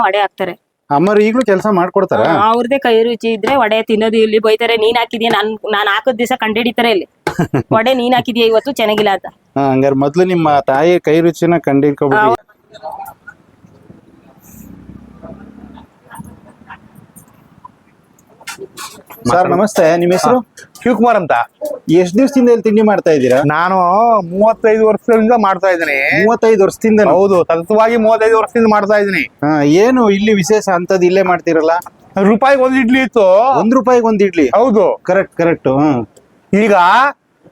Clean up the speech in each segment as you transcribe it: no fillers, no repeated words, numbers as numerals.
ವಡೆ ಹಾಕ್ತಾರೆ. ಅಮ್ಮರು ಈಗಲೂ ಕೆಲಸ ಮಾಡ್ಕೊಡ್ತಾರ? ಅವ್ರದೇ ಕೈ ರುಚಿ ಇದ್ರೆ ವಡೆ ತಿನ್ನೋದು. ಇಲ್ಲಿ ಬೈತಾರೆ, ನೀನ್ ಹಾಕಿದ್ಯಾ, ನಾನ್ ಹಾಕೋದ್ ದಿವಸ ಕಂಡಿಡಿತಾರೆ ಇಲ್ಲಿ ವಡೆ ನೀನ್ ಹಾಕಿದ್ಯಾ ಇವತ್ತು ಚೆನ್ನಾಗಿಲ್ಲ ಅಂತ. ಹಂಗಾರೆ ಮೊದ್ಲು ನಿಮ್ಮ ತಾಯಿ ಕೈ ರುಚಿನ ಕಂಡಿಡ್ಕೊಬಿಡಿ. ಸರ್ ನಮಸ್ತೆ, ನಿಮ್ಮ ಹೆಸರು? ಶಿವಕುಮಾರ್ ಅಂತ. ಎಷ್ಟ್ ದಿವಸದಿಂದ ಇಲ್ಲಿ ತಿಂಡಿ ಮಾಡ್ತಾ ಇದ್ದೀರಾ? ನಾನು 35 ವರ್ಷದಿಂದ ಮಾಡ್ತಾ ಇದ್ದೀನಿ. 35 ವರ್ಷದಿಂದ? ಹೌದು, ಸತತವಾಗಿ 35 ವರ್ಷದಿಂದ ಮಾಡ್ತಾ ಇದ್ದೀನಿ. ಏನು ಇಲ್ಲಿ ವಿಶೇಷ ಅಂತದ್ ಇಲ್ಲೇ ಮಾಡ್ತಿರಲ್ಲ? ರೂಪಾಯಿಗೆ ಒಂದು ಇಡ್ಲಿ ಇತ್ತು. ₹1 ಒಂದು ಇಡ್ಲಿ? ಹೌದು, ಕರೆಕ್ಟ್ ಕರೆಕ್ಟ್. ಈಗ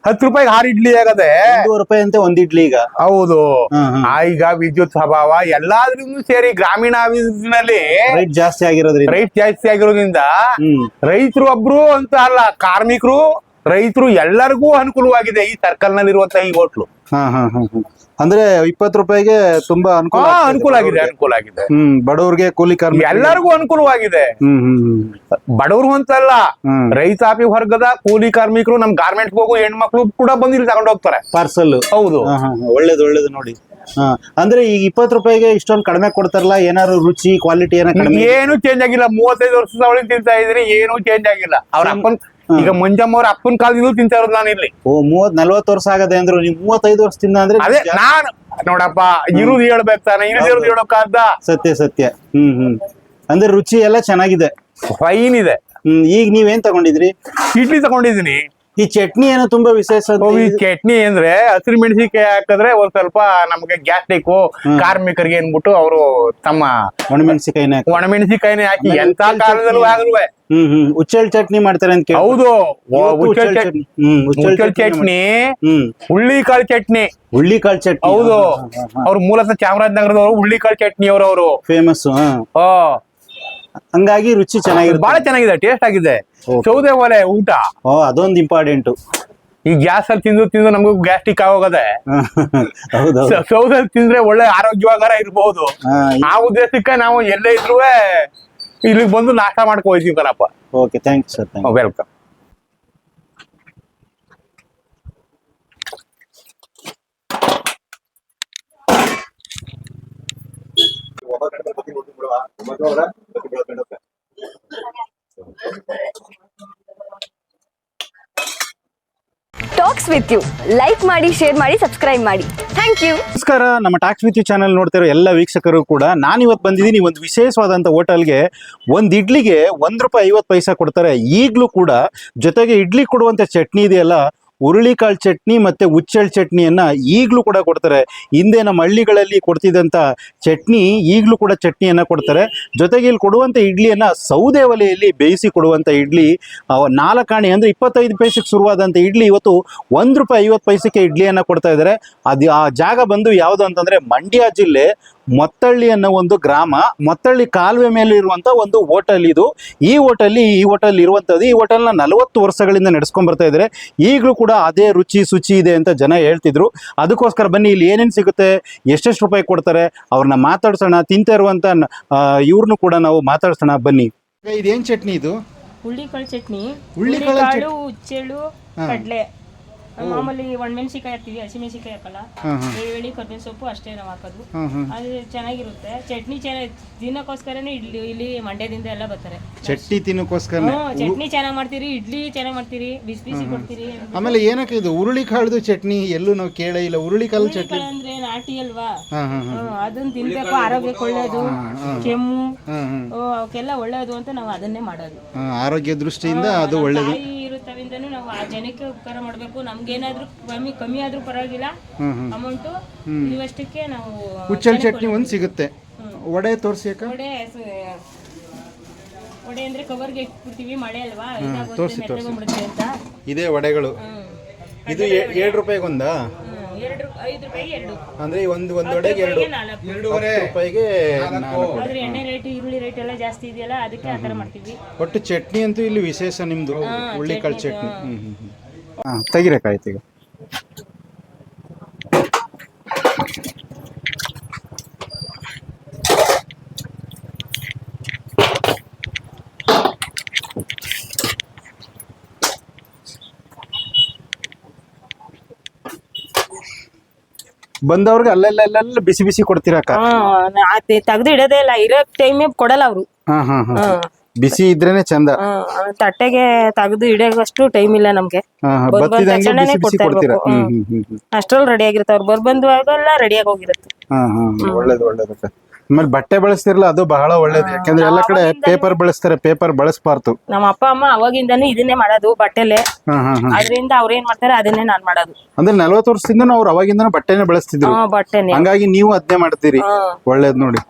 10 ರೂಪಾಯಿಗೆ 6 ಇಡ್ಲಿ ಆಗದೆ. ₹1 ಅಂತೆ ಒಂದ್ ಇಡ್ಲಿ ಈಗ? ಹೌದು. ಈಗ ವಿದ್ಯುತ್ ಅಭಾವ ಎಲ್ಲಾದ್ರೂ ಸೇರಿ ಗ್ರಾಮೀಣ ಅಭಿವೃದ್ಧಿನಲ್ಲಿ ರೈಟ್ ಜಾಸ್ತಿ ಆಗಿರೋದ್ರಿಂದ ರೈತರು ಒಬ್ರು ಅಂತ ಅಲ್ಲ, ಕಾರ್ಮಿಕರು, ರೈತರು ಎಲ್ಲರಿಗೂ ಅನುಕೂಲವಾಗಿದೆ ಈ ಸರ್ಕಲ್ ನಲ್ಲಿ ಇರುವಂತಹ ಈ ಹೋಟ್ಲು. ಅಂದ್ರೆ ₹20 ತುಂಬಾ ಅನುಕೂಲ ಆಗಿದೆ. ಬಡವ್ರಿಗೆ, ಕೂಲಿ ಕಾರ್ಮಿಕ ಎಲ್ಲರಿಗೂ ಅನುಕೂಲವಾಗಿದೆ. ಬಡವರು ಅಂತಲ್ಲ, ರೈತಾಪಿ ವರ್ಗದ ಕೂಲಿ ಕಾರ್ಮಿಕರು, ನಮ್ ಗಾರ್ಮೆಂಟ್ಸ್ ಹೋಗೋ ಹೆಣ್ಮಕ್ಳು ಕೂಡ ಬಂದು ಇಲ್ಲಿ ತಗೊಂಡು ಹೋಗ್ತಾರೆ ಪಾರ್ಸಲ್. ಹೌದು, ಒಳ್ಳೇದು ನೋಡಿ. ಅಂದ್ರೆ ಈಗ ₹20 ಇಷ್ಟೊಂದು ಕಡಿಮೆ ಕೊಡ್ತಾರಲ್ಲ, ಏನಾದ್ರು ರುಚಿ ಕ್ವಾಲಿಟಿ ಏನು ಚೇಂಜ್ ಆಗಿಲ್ಲ. 35 ವರ್ಷದ ಅವಳಿಗೆ ತಿಂತಾ ಇದ್ರಿ, ಏನು ಚೇಂಜ್ ಆಗಿಲ್ಲ. ಅವ್ರ ಅಪ್ಪನ್, ಈಗ ಮಂಜಮ್ಮ ಅವ್ರ ಅಪ್ಪನ ಕಾಲದಿಂದಲೂ ತಿಂತಾ ಇರೋದು ನಾನು ಇಲ್ಲಿ. 30-40 ವರ್ಷ ಆಗದೆ ಅಂದ್ರು, ನೀವು 35 ವರ್ಷದಿಂದ ಅಂದ್ರೆ ಅದೇ ನಾನು ನೋಡಪ್ಪ, ಇರುದು ಹೇಳ್ಬೇಕು ತಾನೆ, ಇರೋದು ಹೇಳೋಕಾದ. ಸತ್ಯ. ಅಂದ್ರೆ ರುಚಿ ಎಲ್ಲ ಚೆನ್ನಾಗಿದೆ, ಫೈನ್ ಇದೆ. ಈಗ ನೀವೇನ್ ತಗೊಂಡಿದ್ರಿ? ಇಡ್ಲಿ ತಗೊಂಡಿದೀನಿ. ಈ ಚಟ್ನಿ ಏನೋ ತುಂಬಾ ವಿಶೇಷ. ಈ ಚಟ್ನಿ ಅಂದ್ರೆ ಹಸಿರು ಮೆಣಸಿನಕಾಯಿ ಹಾಕಿದ್ರೆ ಒಂದ್ ಸ್ವಲ್ಪ ನಮ್ಗೆ ಗ್ಯಾಸ್ಟ್ರಿಕ್ ಕಾರ್ಮಿಕರಿಗೆ ಅನ್ಬಿಟ್ಟು ಅವರು ತಮ್ಮ ಒಣಮೆಣಸಿನಕಾಯಿನೇ ಹಾಕಿ ಎಂತ ಕಾಲದಲ್ಲೂ ಆಗುವೆ ಉಚ್ಚಲ್ ಚಟ್ನಿ ಮಾಡ್ತಾರೆ ಅಂತ ಕೇಳಿ. ಹೌದು, ಉಚ್ಚಲ್ ಚಟ್ನಿ, ಹುಳ್ಳಿಕಾಳು ಚಟ್ನಿ. ಹೌದು, ಅವ್ರು ಮೂಲತಃ ಚಾಮರಾಜನಗರದವರು. ಹುಳ್ಳಿಕಾಳು ಚಟ್ನಿ ಅವರು ಫೇಮಸ್. ಹಂಗಾಗಿ ರುಚಿ ಚೆನ್ನಾಗಿದೆ, ಬಹಳ ಚೆನ್ನಾಗಿದೆ, ಟೇಸ್ಟ್ ಆಗಿದೆ. ಸೌದೆ ಒಲೆ ಊಟ ಅದೊಂದು ಇಂಪಾರ್ಟೆಂಟ್. ಈ ಗ್ಯಾಸ್ ಅಲ್ಲಿ ತಿಂದು ನಮಗೂ ಗ್ಯಾಸ್ಟ್ರಿಕ್ ಆಗೋಗದೆ. ಸೌದೆ ತಿಂದ್ರೆ ಒಳ್ಳೆ ಆರೋಗ್ಯವಾಗಾರ ಇರ್ಬಹುದು. ಆ ಉದ್ದೇಶಕ್ಕೆ ನಾವು ಎಲ್ಲೇ ಇದ್ರು ಇಲ್ಲಿಗೆ ಬಂದು ನಾಷ್ಟ ಮಾಡ್ಕೊ ಹೋಯ್ತೀವಿ ಕಣಪ್ಪ. Okay, thanks sir. Welcome. Talks with you like ಮಾಡಿ, ಶೇರ್ ಮಾಡಿ, ಸಬ್ಸ್ಕ್ರೈಬ್ ಮಾಡಿ. Thank you. ನಮಸ್ಕಾರ, ನಮ್ಮ ಟಾಕ್ಸ್ ವಿತ್ ಯು ಚಾನೆಲ್ ನೋಡ್ತಿರೋ ಎಲ್ಲ ವೀಕ್ಷಕರು ಕೂಡ ನಾನಿವತ್ತು ಬಂದಿದ್ದೀನಿ ಒಂದು ವಿಶೇಷವಾದಂಥ ಹೋಟೆಲ್ಗೆ. ಒಂದು ಇಡ್ಲಿಗೆ ₹1.50 ಕೊಡ್ತಾರೆ. ಈಗಲೂ ಕೂಡ ಜೊತೆಗೆ ಇಡ್ಲಿ ಕೊಡುವಂಥ ಚಟ್ನಿ ಇದೆಯಲ್ಲ, ಹುರುಳಿಕಾಳು ಚಟ್ನಿ ಮತ್ತು ಉಚ್ಚೆಳ್ ಚಟ್ನಿಯನ್ನು ಈಗಲೂ ಕೂಡ ಕೊಡ್ತಾರೆ. ಹಿಂದೆ ನಮ್ಮ ಹಳ್ಳಿಗಳಲ್ಲಿ ಕೊಡ್ತಿದ್ದಂಥ ಚಟ್ನಿ ಈಗಲೂ ಕೂಡ ಚಟ್ನಿಯನ್ನು ಕೊಡ್ತಾರೆ. ಜೊತೆಗೆ ಇಲ್ಲಿ ಕೊಡುವಂಥ ಇಡ್ಲಿಯನ್ನು ಸೌದೆ ಒಲೆಯಲ್ಲಿ ಬೇಯಿಸಿ ಕೊಡುವಂಥ ಇಡ್ಲಿ 4 ಆಣೆ ಅಂದರೆ 25 ಪೈಸೆಗೆ ಶುರುವಾದಂಥ ಇಡ್ಲಿ ಇವತ್ತು ₹1.50 ಇಡ್ಲಿಯನ್ನು ಕೊಡ್ತಾ ಇದ್ದಾರೆ. ಅದು ಆ ಜಾಗ ಬಂದು ಯಾವುದು ಅಂತಂದರೆ ಮಂಡ್ಯ ಜಿಲ್ಲೆ ಮೊತ್ತಳ್ಳಿ ಅನ್ನೋ ಒಂದು ಗ್ರಾಮ. ಮೊತ್ತಳ್ಳಿ ಕಾಲುವೆ ಮೇಲೆ ಇರುವಂಥ ಒಂದು ಹೋಟೆಲ್ ಇದು. ಈ ಹೋಟೆಲ್ ಇರುವಂಥದ್ದು. ಈ ಹೋಟೆಲ್ನ 40 ವರ್ಷಗಳಿಂದ ನಡೆಸ್ಕೊಂಡು ಬರ್ತಾ ಇದ್ದಾರೆ. ಈಗಲೂ ಕೂಡ ಅದೇ ರುಚಿ ಶುಚಿ ಇದೆ ಅಂತ ಜನ ಹೇಳ್ತಿದ್ರು. ಅದಕ್ಕೋಸ್ಕರ ಬನ್ನಿ, ಇಲ್ಲಿ ಏನೇನು ಸಿಗುತ್ತೆ, ಎಷ್ಟೆಷ್ಟು ರೂಪಾಯಿ ಕೊಡ್ತಾರೆ, ಅವ್ರನ್ನ ಮಾತಾಡ್ಸೋಣ. ತಿಂತಾ ಇರುವಂಥ ಇವ್ರನ್ನೂ ಕೂಡ ನಾವು ಮಾತಾಡ್ಸೋಣ ಬನ್ನಿ. ಇದೇನು ಚಟ್ನಿ ಇದು? ಹುಳ್ಳಿಕಾಳು ಚಟ್ನಿ. ಹುಳ್ಳಿಕಾಳು, ಉಚ್ಚೆಳ್ಳು, ಕಡಲೆ. ಮಾಮೂಲಿ ಒಣಮೆಣಸಿಕಾಯಿ ಹಾಕ್ತಿವಿ, ಹಸಿಮೆಣಸಿಕಾಯಿ ಹಾಕಲ್ಲ. ಬೆಳ್ಳುಳ್ಳಿ, ಕರ್ಬೇವಿನ ಸೊಪ್ಪು ಅಷ್ಟೇ ನಾವು ಹಾಕೋದು. ಅದು ಚೆನ್ನಾಗಿರುತ್ತೆ. ಚಟ್ನಿ ತಿನ್ನಕ್ಕೋಸ್ಕರನೇ ಇಲ್ಲಿ ಮಂಡ್ಯದಿಂದ ಎಲ್ಲ ಬರ್ತಾರೆ. ಚಟ್ನಿ ತಿನ್ನಕ್ಕೋಸ್ಕರ ಚಟ್ನಿ ಚೆನ್ನಾಗಿ ಮಾಡ್ತೀರಿ, ಇಡ್ಲಿ ಚೆನ್ನಾಗಿ ಮಾಡ್ತೀರಿ, ಬಿಸಿ ಬಿಸಿ ಕೊಡ್ತೀರಿ. ಆಮೇಲೆ ಏನಕ್ಕೆ ಇದು ಹುರುಳಿಕಾಳ್ದು ಚಟ್ನಿ ಎಲ್ಲೂ ನಾವು ಕೇಳೇ ಇಲ್ಲ. ಹುರುಳಿಕಾಳು ಚಟ್ನಿ ಅಂದ್ರೆ ನಾಟಿ ಅಲ್ವಾ, ಅದನ್ನ ತಿನ್ಬೇಕು, ಆರೋಗ್ಯಕ್ಕೆ ಒಳ್ಳೇದು. ಕೆಮ್ಮು ಅವಕ್ಕೆಲ್ಲ ಒಳ್ಳೇದು ಅಂತ ನಾವು ಅದನ್ನೇ ಮಾಡೋದು. ಆರೋಗ್ಯ ದೃಷ್ಟಿಯಿಂದ ಅದು ಒಳ್ಳೇದು. ಇರುತ್ತವಿಂದನೂ ನಾವು ಆ ಜನಕ್ಕೆ ಉಪಕಾರ ಮಾಡಬೇಕು. ನಮ್ಗೇನಾದ್ರೂ ಕಮ್ಮಿ ಆದ್ರೂ ಪರವಾಗಿಲ್ಲ ಅಮೌಂಟು. ಇವಷ್ಟಕ್ಕೆ ನಾವು ಉಚ್ಚಲ್ ಚಟ್ನಿ ಒಂದು ಸಿಗುತ್ತೆ. ವಡೆ ತೋರಿಸಿ. ವಡೆ ಅಂದ್ರೆ ಕವರ್ಗೆ ಇಟ್ಬಿಡ್ತೀವಿ, ಮಳೆ ಅಲ್ವಾ, ತೋರಿಸಿ ಅಂತ. ಇದೇ ವಡೆಗಳು. ಇದು ₹7 ಒಂದಾ? 5 ರೂಪಾಯಿಗೆ 2. ಅಂದ್ರೆ ಒಂದು ವಡೆಗೆ 2.5 ರೂಪಾಯಿಗೆ. ಆದ್ರೆ ಎಣ್ಣೆ ರೇಟ್, ಈರುಳ್ಳಿ ರೇಟ್ ಎಲ್ಲ ಜಾಸ್ತಿ ಇದೆಯಲ್ಲ, ಅದಕ್ಕೆ ಆ ಥರ ಮಾಡ್ತೀವಿ. ಒಟ್ಟು ಚಟ್ನಿ ಅಂತೂ ಇಲ್ಲಿ ವಿಶೇಷ ನಿಮ್ದು, ಹುಳ್ಳಿಕಾಳು ಚಟ್ನಿ. ತೆಗಿರಕಾಯ್ತು ಈಗ. ಬಂದವ್ರಿಗೆ ಅಲ್ಲೆಲ್ಲ ಬಿಸಿ ಬಿಸಿ ಕೊಡ್ತೀರಾ ಅಕ್ಕ? ತೆಗ್ದು ಇಡೋದೇ ಇಲ್ಲ, ಇರೋ ಟೈಮೇ ಕೊಡಲ್ಲ ಅವರು. ಹಾ ಹಾ ಹಾ ಬಿಸಿ ಇದ್ರೇನೆ ಚಂದ. ತಟ್ಟೆಗೆ ತೆಗ್ದು ಇಡೋಷ್ಟು ಟೈಮ್ ಇಲ್ಲ ನಮ್ಗೆ. ಬತ್ತಿದಂಗೆ ಬಿಸಿ ಬಿಸಿ ಕೊಡ್ತೀರಾ? ಅಷ್ಟ್ರಲ್ಲಿ ರೆಡಿ ಆಗಿರುತ್ತೆ, ಅವ್ರು ಬಂದುವಾಗೆಲ್ಲ ರೆಡಿಯಾಗಿ ಹೋಗಿರುತ್ತೆ. ಒಳ್ಳೇದು ಒಳ್ಳೇದಕ್ಕ. ಆಮೇಲೆ ಬಟ್ಟೆ ಬಳಸ್ತಿರಲ್ಲ, ಅದು ಬಹಳ ಒಳ್ಳೇದು. ಯಾಕಂದ್ರೆ ಎಲ್ಲ ಕಡೆ ಪೇಪರ್ ಬಳಸ್ತಾರೆ, ಪೇಪರ್ ಬಳಸಬಾರ್ದು. ನಮ್ಮ ಅಪ್ಪ ಅಮ್ಮ ಅವಾಗಿಂದಾನು ಇದನ್ನೇ ಮಾಡೋದು ಬಟ್ಟೆಲೆ, ಅದರಿಂದ ಅವ್ರ ಏನ್ ಮಾಡ್ತಾರೆ ಅದನ್ನೇ ನಾನ್ ಮಾಡೋದು. ಅಂದ್ರೆ 40 ವರ್ಷದಿಂದ ಅವ್ರು ಅವಾಗಿಂದ ಬಟ್ಟೆನೆ ಬಳಸ್ತಿದ್ರು, ಬಟ್ಟೆನೆ. ಹಂಗಾಗಿ ನೀವು ಅದನ್ನೇ ಮಾಡ್ತೀರಿ. ಒಳ್ಳೇದ್ ನೋಡಿ.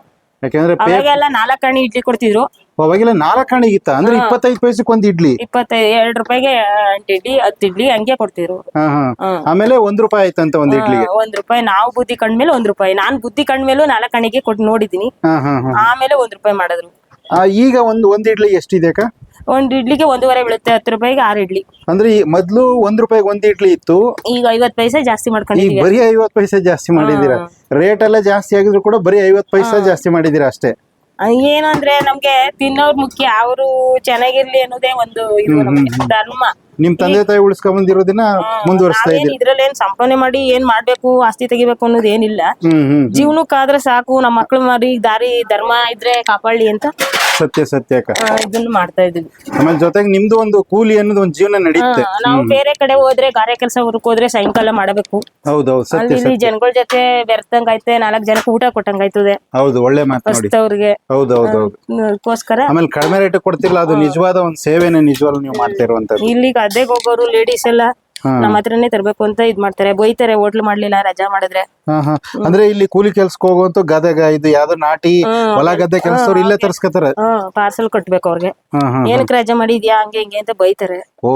ಯಾಕಂದ್ರೆ ಅವಾಗೆಲ್ಲ 4 ಆಣಿ ಇಡ್ಲಿ ಕೊಡ್ತಿದ್ರು. ಅವಾಗೆಲ್ಲ 4 ಆಣೆಗಿತ್ತ ಅಂದ್ರೆ 25 ಪೈಸೆಗೆ ಒಂದು ಇಡ್ಲಿ. 2 ರೂಪಾಯಿಗೆ 8 ಇಡ್ಲಿ 10 ಇಡ್ಲಿ ಹಂಗೆ ಕೊಡ್ತಿದ್ರು. ಆಮೇಲೆ 1 ರೂಪಾಯಿ ಆಯ್ತಂತ ಒಂದು ಇಡ್ಲಿಗೆ. 1 ರೂಪಾಯಿ ನಾವು ಬುದ್ಧಿ ಕಂಡ್ಮೇಲೆ 1 ರೂಪಾಯಿ. ನಾನ್ ಬುದ್ಧಿ ಕಂಡ್ಮೇಲೂ 4 ಆಣೆಗೆ ಕೊಟ್ಟು ನೋಡಿದೀನಿ. ಆಮೇಲೆ 1 ರೂಪಾಯಿ ಮಾಡಿದ್ರು. ಈಗ ಒಂದು ಇಡ್ಲಿ ಎಷ್ಟಿದೆ ಅಕ್ಕ? 1 ಇಡ್ಲಿಗೆ 1.5 ಬೀಳುತ್ತೆ. 10 ರೂಪಾಯಿಗೆ 6 ಇಡ್ಲಿ. ಅಂದ್ರೆ ಮೊದ್ಲು 1 ರೂಪಾಯಿಗೆ ಒಂದು ಇಡ್ಲಿ ಇತ್ತು, ಈಗ 50 ಪೈಸೆ ಜಾಸ್ತಿ ಈಗ ಮಾಡ್ಕೊಂಡಿದೀವಿ. ಬರೀ 50 ಪೈಸೆ ಜಾಸ್ತಿ ಮಾಡಿದೀರಾ. ರೇಟ್ ಎಲ್ಲ ಜಾಸ್ತಿ ಆಗಿದ್ರು ಕೂಡ ಬರೀ 50 ಪೈಸೆ ಜಾಸ್ತಿ ಮಾಡಿದೀರಾ ಅಷ್ಟೇ. ಏನಂದ್ರೆ ನಮ್ಗೆ ತಿನ್ನೋರ್ ಮುಖ್ಯ, ಅವರು ಚೆನ್ನಾಗಿರ್ಲಿ ಅನ್ನೋದೇ ಒಂದು ಇದು ನಮ್ಗೆ ಧರ್ಮ. ನಿಮ್ ತಂದೆ ತಾಯಿ ಉಳಿಸ್ಕೊಂಡ್ ಬಂದಿರೋದನ್ನ ಮುಂದುವರಿಸ್ತಾ ಇದ್ದೀರಿ. ಇದ್ರಲ್ಲಿ ಏನ್ ಸಂಪಾದನೆ ಮಾಡಿ ಏನ್ ಮಾಡ್ಬೇಕು, ಆಸ್ತಿ ತೆಗಿಬೇಕು ಅನ್ನೋದು ಏನಿಲ್ಲ. ಜೀವನಕ್ಕಾದ್ರೆ ಸಾಕು, ನಮ್ಮ ಮಕ್ಳು ಮಾರಿ ದಾರಿ ಧರ್ಮ ಇದ್ರೆ ಕಾಪಾಡ್ಲಿ ಅಂತ ಸತ್ಯ ಸತ್ಯ ಅಕ್ಕ. ಇದನ್ನ ಮಾಡ್ತಾ ಇದೀವಿ. ಆಮೇಲೆ ಜೊತೆಗೆ ನಿಮ್ದು ಒಂದು ಕೂಲಿ ಅನ್ನೋದು ಒಂದು ಜೀವನ ನಡೆಯುತ್ತೆ. ನಾವು ಬೇರೆ ಕಡೆ ಹೋದ್ರೆ ಗಾರೆ ಕೆಲಸ ಹೋದ್ರೆ ಸಾಯಂಕಾಲ ಮಾಡಬೇಕು. ಹೌದೌದು ಸತ್ಯ. ಅಲ್ಲಿ ಜನಗಳ ಜೊತೆ ಬೆರ್ತಂಗಾಯ್ತೆ, 4 ಜನಕ್ಕೆ ಊಟ ಕೊಟ್ಟಂಗಾಯ್ತದೆ. ಹೌದು, ಒಳ್ಳೆ ಮಾತು ನೋಡಿ. ಅವ್ರಿಗೆ ಹೌದೌದು. ಅದಕ್ಕೋಸ್ಕರ ಆಮೇಲೆ ಕಡಿಮೆ ರೇಟ್ ಕೊಡ್ತಿಲ್ಲ, ಅದು ನಿಜವಾದ ಒಂದು ಸೇವೆನೇ, ನಿಜವಾಗ್ಲೂ ನೀವು ಮಾಡ್ತಾ ಇರುವಂತದ್ದು. ಇಲ್ಲಿ ಗದ್ದೆಗೆ ಹೋಗೋರು ಲೇಡೀಸ್ ಎಲ್ಲ ನಮ್ಮ ಹತ್ರನೇ ತರ್ಬೇಕು ಅಂತ ಇದ್ ಮಾಡ್ತಾರೆ, ಬೈತಾರೆ ಹೋಟ್ಲು ಮಾಡ್ಲಿಲ್ಲ ರಜಾ ಮಾಡಿದ್ರೆ. ಅಂದ್ರೆ ಇಲ್ಲಿ ಕೂಲಿ ಕೆಲ್ಸಕ್ಕೆ ಹೋಗುವಂತ ಗದಗ ಇದು ಯಾವ್ದೋ ನಾಟಿ ಹೊಲ ಗದ್ದೆ ಕೆಲಸದವ್ರು ಇಲ್ಲೇ ತರ್ಸ್ಕತಾರೆ. ಪಾರ್ಸಲ್ ಕಟ್ಬೇಕು ಅವ್ರಿಗೆ. ಏನಕ್ಕೆ ರಜಾ ಮಾಡಿದ್ಯಾ ಹಂಗೆ ಹಿಂಗೆ ಅಂತ ಬೈತಾರೆ. ಓ,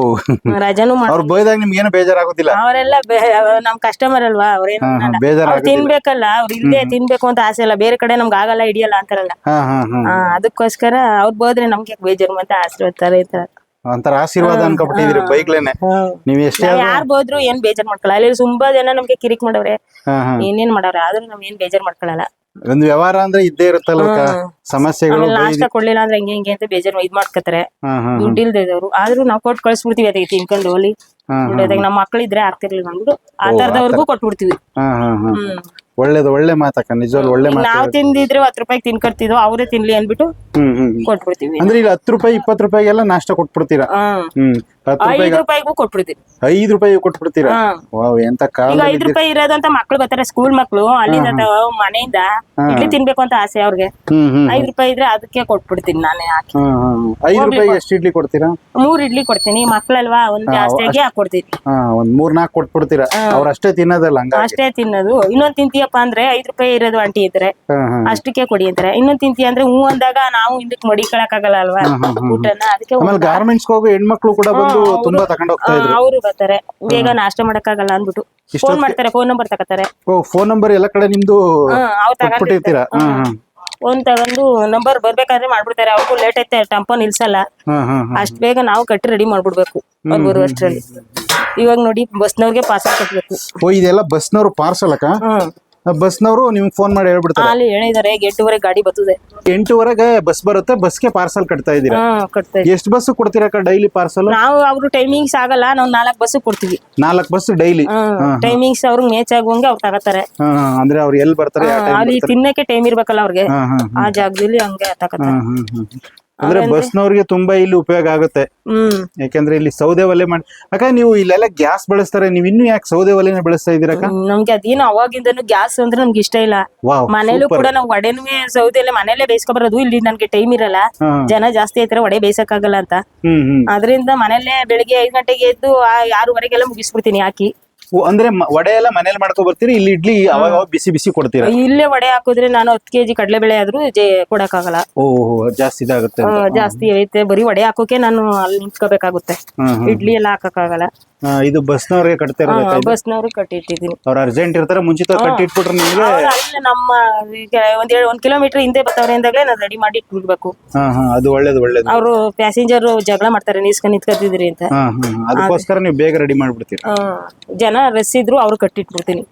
ರಜಾನು ಅವ್ರು ಬೈದಾಗ ನಿಮ್ಗೆ ಏನು ಬೇಜಾರಾಗೋದಿಲ್ಲ? ಅವರೆಲ್ಲ ನಮ್ ಕಸ್ಟಮರ್ ಅಲ್ವಾ, ಅವ್ರೇನು ತಿನ್ಬೇಕಲ್ಲ, ಅವ್ರು ಇಲ್ಲೇ ತಿನ್ಬೇಕು ಅಂತ ಆಸೆ ಇಲ್ಲ, ಬೇರೆ ಕಡೆ ನಮ್ಗೆ ಆಗಲ್ಲ ಹಿಡಿಯಲ್ಲ ಅಂತಾರಲ್ಲ. ಅದಕ್ಕೋಸ್ಕರ ಅವ್ರು ಬೋದ್ರೆ ನಮ್ಗೆ ಬೇಜಾರು ಅಂತ ಆಶೀರ್ವಾದ ಇರ್ತಾರೆ. ಒಂಥರ ಆಶೀರ್ವಾದ ಅನ್ಕೊಬಿಟ್ಟಿದೀರಿ ಬೈಕ್ಲೇನೆ. ನೀವ್ ಎಷ್ಟೇ ಯಾರು ಬೋದ್ರು ಏನ್ ಬೇಜಾರ್ ಮಾಡ್ಕೊಳಲ್ಲ. ಅಲ್ಲಿ ತುಂಬಾ ಜನ ನಮ್ಗೆ ಕಿರಿಕ್ ಮಾಡವ್ರೆ, ಏನೇನ್ ಮಾಡವ್ರೆ, ಆದ್ರೂ ನಾವ್ ಏನ್ ಬೇಜಾರ್ ಮಾಡ್ಕೊಳಲ್ಲ. ಒಂದು ವ್ಯವಹಾರ ಅಂದ್ರೆ ಇದ್ದೇ ಇರುತ್ತಲ್ಲ ಸಮಸ್ಯೆಗಳು. ನಾಷ್ಟ ಕೊಡ್ಲಿಲ್ಲ ಅಂದ್ರೆ ಹಿಂಗೆ ಅಂತ ಬೇಜಾರ್ ಇದ್ ಮಾಡ್ಕೊತಾರೆ, ದುಡ್ಡು ಇಲ್ದೇದವ್ರು. ಆದ್ರೂ ನಾವ್ ಕೊಟ್ಟು ಕಳ್ಸ್ಬಿಡ್ತೀವಿ, ಅದಕ್ಕೆ ತಿನ್ಕೊಂಡು ಹೋಲಿ. ನಮ್ಮ ಮಕ್ಳಿದ್ರೆ ಆಗ್ತಿರ್ಲಿಲ್ಲ ಅಂದ್ಬಿಟ್ಟು ಆ ತರದವ್ರಿಗೂ ಕೊಟ್ಬಿಡ್ತೀವಿ. ಒಳ್ಳೇದು, ಒಳ್ಳೆ ಮಾತಕ್ಕ, ನಿಜವಾಗ್ಲೂ ಒಳ್ಳೆ ಮಾತು. ನಾವ್ ತಿಂದಿದ್ರೆ 10 ರೂಪಾಯಿಗೆ ತಿನ್ಕೊಡ್ತಿದ್ವು, ಅವರೇ ತಿನ್ಲಿ ಅನ್ಬಿಟ್ಟು ಕೊಟ್ಬಿಡ್ತೀವಿ. ಅಂದ್ರೆ ಈಗ 10 ರೂಪಾಯಿ 20 ರೂಪಾಯಿಗೆಲ್ಲ ನಾಷ್ಟ ಕೊಟ್ಬಿಡ್ತೀರಾ? 5 ರೂಪಾಯಿಗೂ ಕೊಟ್ಬಿಡ್ತೀವಿ. 5 ರೂಪಾಯಿ ಕೊಟ್ಬಿಡ್ತೀರಾ? ವಾವ್, ಎಂತ ಕಾಲ. ಈಗ 5 ರೂಪಾಯಿ ಇರೋದಂತ ಮಕ್ಳು ಬರ್ತಾರೆ, ಸ್ಕೂಲ್ ಮಕ್ಳು, ಅಲ್ಲಿಂದ ಮನೆಯಿಂದ ಇಡ್ಲಿ ತಿನ್ಬೇಕು ಅಂತ ಆಸೆ ಅವ್ರಿಗೆ. 5 ರೂಪಾಯಿ ಇದ್ರೆ ಅದಕ್ಕೆ ಕೊಟ್ಬಿಡ್ತೀನಿ ನಾನೇ ಹಾಕಿ. 5 ರೂಪಾಯಿಗೆ ಎಷ್ಟು ಇಡ್ಲಿ ಕೊಡ್ತೀರಾ? 3 ಇಡ್ಲಿ ಕೊಡ್ತೀನಿ, ಮಕ್ಳಲ್ವಾ ಒಂದ್ ಜಾಸ್ತಿಯಾಗಿ ಹಾಕೊಡ್ತೀನಿ. ಒಂದ್ 3-4 ಕೊಟ್ಬಿಡ್ತೀರಾ? ಅವ್ರ ಅಷ್ಟೇ ತಿನ್ನೋದಲ್ಲ? ಅಷ್ಟೇ ತಿನ್ನೋದು. ಇನ್ನೊಂದ್ ತಿಂತೀಯಪ್ಪ ಅಂದ್ರೆ 5 ರೂಪಾಯಿ ಇರೋದು ಆಂಟಿ ಇದ್ರೆ ಅಷ್ಟಕ್ಕೆ ಕೊಡಿ ಅಂತಾರೆ. ಇನ್ನೊಂದ್ ತಿಂತೀಯ ಅಂದ್ರೆ ಹೂ ಅಂದಾಗ ನಾವು ಹಿಂದಕ್ಕೆ ಮಡಿಕೊಳಕ್ಕಾಗಲ್ಲ ಅಲ್ವಾ ಊಟನ, ಅದಕ್ಕೆ. ಗಾರ್ಮೆಂಟ್ಸ್ ಹೋಗೋ ಹೆಣ್ಮಕ್ಳು ಕೂಡ ಬಂದು ತುಂಬಾ ತಗೊಂಡ್ ಹೋಗ್ತಾ ಇದ್ರು. ಅವರು ಬರ್ತಾರೆ, ಬೇಗ ನಾಷ್ಟ ಮಾಡಕ್ಕಾಗಲ್ಲ ಅಂದ್ಬಿಟ್ಟು ಫೋನ್ ಮಾಡ್ತಾರೆ, ಫೋನ್ ನಂಬರ್ ತಗೋತಾರೆ. ಫೋನ್ ನಂಬರ್ ಎಲ್ಲ ಕಡೆ ನಿಮ್ದು ಕೊಟ್ಬಿಟ್ಟಿರ್ತೀರಾ? ಫೋನ್ ತಗೊಂಡು ನಂಬರ್ ಬರ್ಬೇಕಾದ್ರೆ ಮಾಡ್ಬಿಡ್ತಾರೆ. ಅವ್ರಿಗೂ ಲೇಟ್ ಐತೆ, ಟೆಂಪೋ ನಿಲ್ಸಲ್ಲ. ಅಷ್ಟ್ ಬೇಗ ನಾವು ಕಟ್ಟಿ ರೆಡಿ ಮಾಡ್ಬಿಡ್ಬೇಕು ಅವ್ರು ಬರುವಷ್ಟ್ರಲ್ಲಿ. ಇವಾಗ ನೋಡಿ ಬಸ್ನವ್ರಿಗೆ ಪಾರ್ಸಲ್ ಕಟ್ಬೇಕು. ಇದೆಲ್ಲ ಬಸ್ನವ್ರು ಪಾರ್ಸಲ್ ಅಕ್ಕ? ಬಸ್ನವರು ನಿಮ್ಗೆ ಫೋನ್ ಮಾಡಿ ಹೇಳ್ಬಿಡ್ತಾರೆ? ಅಲ್ಲಿ ಹೇಳಿದಾರೆ 8:30 ಗಾಡಿ ಬರ್ತದೆ. 8:00 ಬಸ್ ಬರುತ್ತೆ, ಬಸ್ಗೆ ಪಾರ್ಸಲ್ ಕಟ್ತಾ ಇದೀರಾ? ಎಷ್ಟು ಬಸ್ ಕೊಡ್ತೀರಾ ಡೈಲಿ ಪಾರ್ಸಲ್? ನಾವು ಅವ್ರು ಟೈಮಿಂಗ್ಸ್ ಆಗಲ್ಲ, ನಾವು 4 ಬಸ್ ಕೊಡ್ತೀವಿ. 4 ಬಸ್ ಡೈಲಿ ಟೈಮಿಂಗ್ಸ್ ಅವ್ರಿಗೆ ಮೇಚ್ ಆಗುವಂಗೆ ಅವ್ರು ತಗೋತಾರೆ. ಅಂದ್ರೆ ಅವ್ರು ಎಲ್ಲಿ ಬರ್ತಾರೆ? ಅಲ್ಲಿ ತಿನ್ನಕ್ಕೆ ಟೈಮ್ ಇರ್ಬೇಕಲ್ಲ ಅವ್ರಿಗೆ, ಆ ಜಾಗದಲ್ಲಿ ಹಂಗೆ ತಗೋತಾರೆ. ಅಂದ್ರೆ ಬಸ್ನವ್ರಿಗೆ ತುಂಬಾ ಇಲ್ಲಿ ಉಪಯೋಗ ಆಗುತ್ತೆ. ಯಾಕಂದ್ರೆ ಇಲ್ಲಿ ಸೌದೆ ಒಲೆ ಮಾಡಿ ಅಕ್ಕ, ನೀವು ಇಲ್ಲೆಲ್ಲ ಗ್ಯಾಸ್ ಬಳಸ್ತಾರೆ, ನೀವು ಇನ್ನು ಯಾಕೆ ಸೌದೆ ಒಲೆನೇ ಬಳಸ್ತಾ ಇದೀರಕ್ಕ? ನಮ್ಗೆ ಅದೇನು ಅವಾಗಿಂದನು ಗ್ಯಾಸ್ ಅಂದ್ರೆ ನಮ್ಗೆ ಇಷ್ಟ ಇಲ್ಲ. ಮನೇಲೂ ಕೂಡ ನಾವು ವಡೆನೂ ಸೌದೆಲೆ ಮನೇಲೆ ಬೇಯಿಸ್ಕೊ ಬರೋದು. ಇಲ್ಲಿ ನನ್ಗೆ ಟೈಮ್ ಇರಲ್ಲ, ಜನ ಜಾಸ್ತಿ ಐತಾರೆ, ವಡೆ ಬೇಯಿಸಕ್ಕಾಗಲ್ಲ ಅಂತ. ಅದರಿಂದ ಮನೇಲೆ ಬೆಳಿಗ್ಗೆ 5 ಗಂಟೆಗೆ ಎದ್ದು 6:30 ಮುಗಿಸ್ಬಿಡ್ತೀನಿ ಹಾಕಿ. ಅಂದ್ರೆ ವಡೆ ಎಲ್ಲ ಮನೇಲಿ ಮಾಡ್ಕೊ ಬರ್ತೀರಿ, ಇಲ್ಲಿ ಇಡ್ಲಿ ಅವಾಗ ಬಿಸಿ ಬಿಸಿ ಕೊಡ್ತೀರಾ? ಇಲ್ಲೇ ವಡೆ ಹಾಕಿದ್ರೆ ನಾನು 10 kg ಕಡಲೆಬೇಳೆ ಆದ್ರೂ ಕೊಡಕ್ಕಾಗಲ್ಲ. ಜಾಸ್ತಿ ಇದಾಗುತ್ತೆ, ಜಾಸ್ತಿ ಐತೆ. ಬರೀ ವಡೆ ಹಾಕೋಕೆ ನಾನು ಅಲ್ಲಿ ನಿಂತ್ಕೋಬೇಕಾಗುತ್ತೆ, ಇಡ್ಲಿ ಎಲ್ಲ ಹಾಕಕ್ಕಾಗಲ್ಲ. ಇದು ಬಸ್ನವ್ರಿಗೆ ಕಟ್ತೀರ? ಬಸ್ನವ್ರಿಗೆ ಕಟ್ಟಿಟ್ಟಿದ್ದೀನಿ. ಅವ್ರು ಅರ್ಜೆಂಟ್ ಇರ್ತಾರೆ, ಮುಂಚಿತ ಕಟ್ಟಿಟ್ಬಿಟ್ರೆ ನಿಮ್ಗೆ ನಮ್ಮ 1 ಕಿಲೋಮೀಟರ್ ಹಿಂದೆ ಬರ್ತಾವ್ರೆ ಅಂದಾಗಲೇ ನಾನು ರೆಡಿ ಮಾಡಿ ಇಟ್ಬಿಡ್ಬೇಕು. ಅದು ಒಳ್ಳೇದು. ಅವರು ಪ್ಯಾಸೆಂಜರ್ ಜಗಳ ಮಾಡ್ತಾರೆ, ನಿಂತ್ಕೊತಿದ್ರಿ ಅಂತ. ಅದಕ್ಕೋಸ್ಕರ ನೀವು ಬೇಗ ರೆಡಿ ಮಾಡ್ಬಿಡ್ತೀರಿ. ಜನ ರಸ್ ಇದ್ರು ಅವ್ರು ಕಟ್ಟಿಟ್ಬಿಡ್ತೀನಿ.